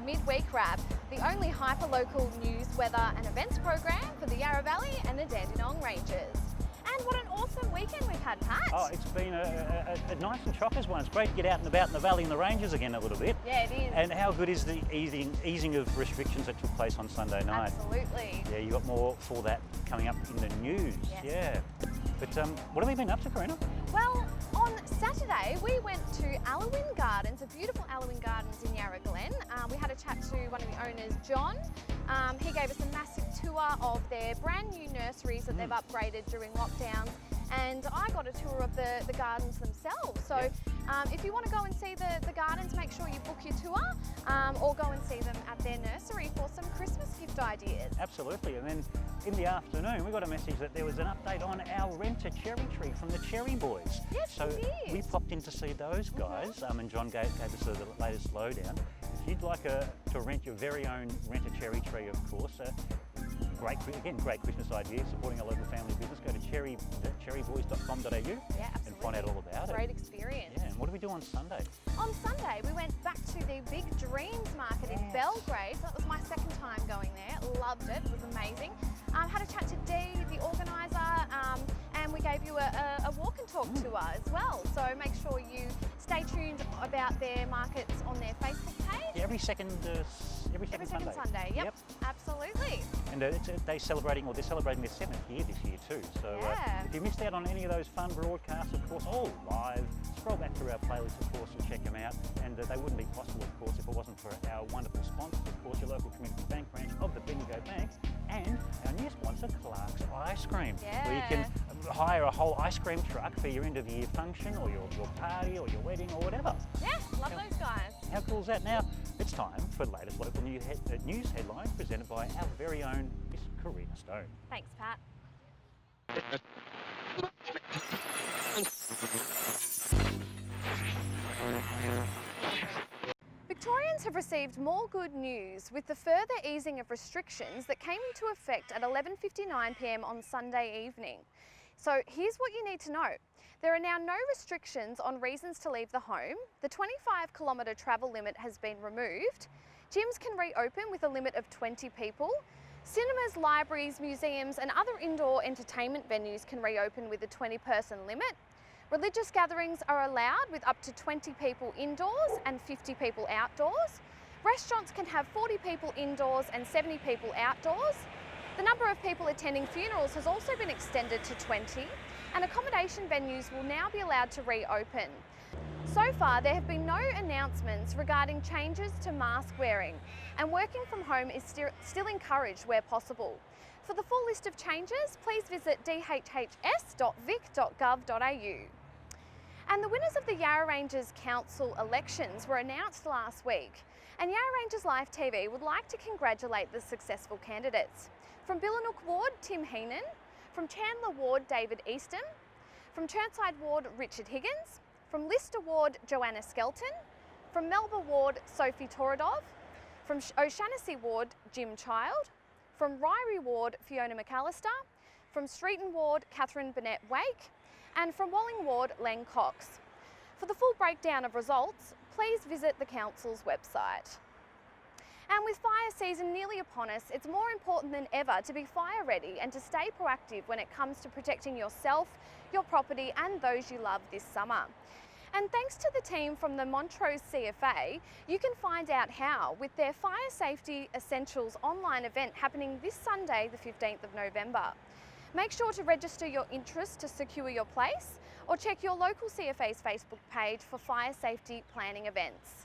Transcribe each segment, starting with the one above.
Midweek Wrap, the only hyper-local news, weather and events program for the Yarra Valley and the Dandenong Ranges. And what an awesome weekend we've had, Pat. Oh, it's been a nice and chockers one. It's great to get out and about in the valley and the ranges again a little bit. Yeah, it is. And how good is the easing of restrictions that took place on Sunday night? Absolutely. Yeah, you got more for that coming up in the news. Yes. Yeah. But what have we been up to, Karina? Well, on Saturday we went to Alowyn Gardens, a beautiful Alowyn Gardens in Yarra Glen. We had a chat to one of the owners, John. He gave us a massive tour of their brand new nurseries that they've upgraded during lockdowns. And I got a tour of the gardens themselves. So if you want to go and see the gardens, make sure you book your tour or go and see them at their nursery for some Christmas gift ideas. Absolutely. And then in the afternoon, we got a message that there was an update on our rent-a-cherry tree from the Cherry Boys. Yes, so we did. We popped in to see those guys, and John gave us the latest lowdown. If you'd like to rent your very own rent-a-cherry tree, of course, great Christmas idea, supporting a local family business. Go to cherryboys.com.au and find out all about it. Great experience. Yeah, and what did we do on Sunday? On Sunday, we went back to the Big Dreams Market in Belgrave. That was my second time going there. Loved it. It was amazing. Had a chat to Dee, the organiser, and we gave you a walk and talk tour as well. So make sure you stay tuned about their markets on their Facebook page. Yeah, every second Sunday. Yep. Absolutely. And they're celebrating their 7th year this year too. So if you missed out on any of those fun broadcasts, of course, all live, scroll back through our playlist, of course, and check them out. And they wouldn't be possible, of course, if it wasn't for our wonderful sponsors, of course, your local community bank branch of the Bendigo Bank, and our new sponsor, Clark's Ice Cream. Yeah. Where you can hire a whole ice cream truck for your end of year function or your party or your wedding or whatever. Yeah, love those guys. How cool is that? Now, it's time for the latest local news headlines presented by our very own Miss Karina Stone. Thanks, Pat. Victorians have received more good news with the further easing of restrictions that came into effect at 11:59 p.m. on Sunday evening. So here's what you need to know. There are now no restrictions on reasons to leave the home. The 25-kilometre travel limit has been removed. Gyms can reopen with a limit of 20 people. Cinemas, libraries, museums and other indoor entertainment venues can reopen with a 20-person limit. Religious gatherings are allowed with up to 20 people indoors and 50 people outdoors. Restaurants can have 40 people indoors and 70 people outdoors. The number of people attending funerals has also been extended to 20, and accommodation venues will now be allowed to reopen. So far, there have been no announcements regarding changes to mask wearing, and working from home is still encouraged where possible. For the full list of changes, please visit dhhs.vic.gov.au. And the winners of the Yarra Ranges Council elections were announced last week, and Yarra Ranges Live TV would like to congratulate the successful candidates. From Billanook Ward, Tim Heenan. From Chandler Ward, David Easton. From Chertside Ward, Richard Higgins. From Lister Ward, Joanna Skelton. From Melba Ward, Sophie Toradov. From O'Shanassy Ward, Jim Child. From Ryrie Ward, Fiona McAllister. From Streeton Ward, Catherine Burnett Wake. And from Walling Ward, Len Cox. For the full breakdown of results, please visit the Council's website. And with fire season nearly upon us, it's more important than ever to be fire ready and to stay proactive when it comes to protecting yourself, your property and those you love this summer. And thanks to the team from the Montrose CFA, you can find out how with their Fire Safety Essentials online event happening this Sunday, the 15th of November. Make sure to register your interest to secure your place or check your local CFA's Facebook page for fire safety planning events.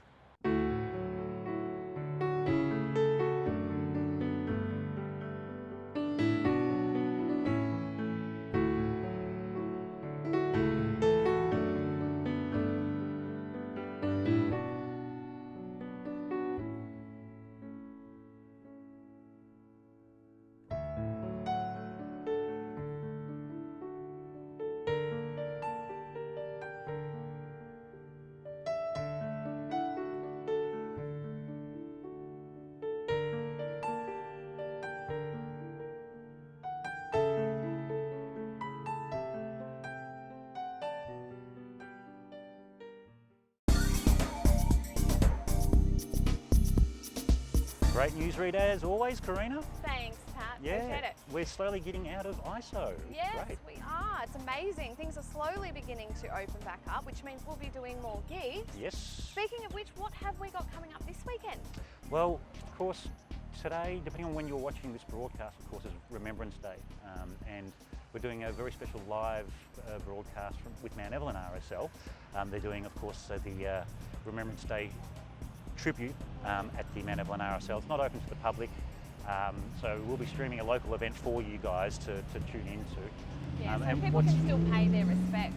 Great news read as always, Karina. Thanks, Pat. Yeah, Appreciate it. we're slowly getting out of ISO. Yes, Great. we are. It's amazing. Things are slowly beginning to open back up, which means we'll be doing more gigs. Yes. Speaking of which, what have we got coming up this weekend? Well, of course, today, depending on when you're watching this broadcast, of course, is Remembrance Day. And we're doing a very special live broadcast with Mount Evelyn RSL. They're doing, of course, the Remembrance Day tribute at the Mount Evelyn RSL. It's not open to the public, so we'll be streaming a local event for you guys to tune into. Yeah, so people can still pay their respects.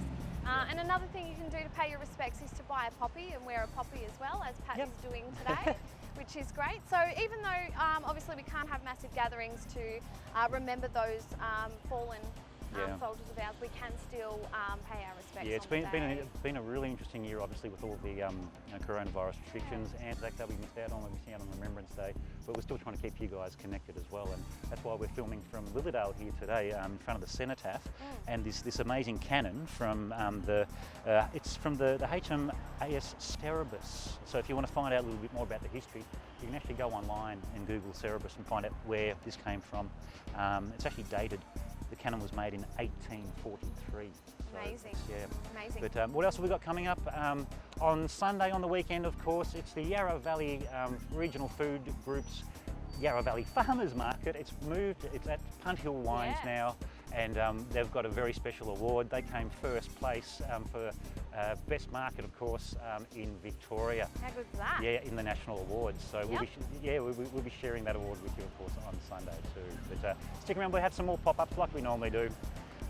And another thing you can do to pay your respects is to buy a poppy and wear a poppy as well, as Pat is doing today, which is great. So even though obviously we can't have massive gatherings to remember those fallen soldiers of ours, we can still pay our respects. Yeah, it's been a really interesting year, obviously, with all the coronavirus restrictions and the fact that we missed out on Remembrance Day. But we're still trying to keep you guys connected as well, and that's why we're filming from Willowdale here today, in front of the cenotaph, and this amazing cannon from it's from the HMAS Cerberus. So if you want to find out a little bit more about the history, you can actually go online and Google Cerberus and find out where this came from. It's actually dated. The cannon was made in 1843. So amazing. Yeah. Amazing. But what else have we got coming up? On Sunday, on the weekend, of course, it's the Yarra Valley Regional Food Group's Yarra Valley Farmers Market. It's moved, it's at Punt Hill Wines now, and they've got a very special award. They came first place for best market, of course, in Victoria. How good is that? Yeah, in the national awards. So we'll be sharing that award with you, of course, on Sunday too. But stick around, we'll have some more pop-ups like we normally do.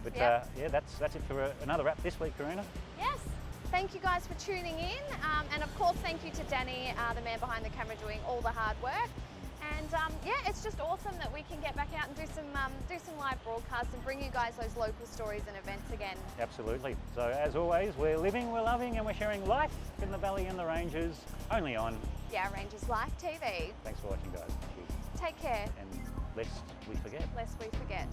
But yeah, that's it for another wrap this week, Karina. Yes. Thank you guys for tuning in, and of course thank you to Danny, the man behind the camera, doing all the hard work. And yeah, it's just awesome that we can get back out and do some live broadcasts and bring you guys those local stories and events again. Absolutely. So as always, we're living, we're loving, and we're sharing life in the Valley and the Ranges, only on Yarra Ranges Live TV. Thanks for watching, guys. Cheers. Take care. And lest we forget. Lest we forget.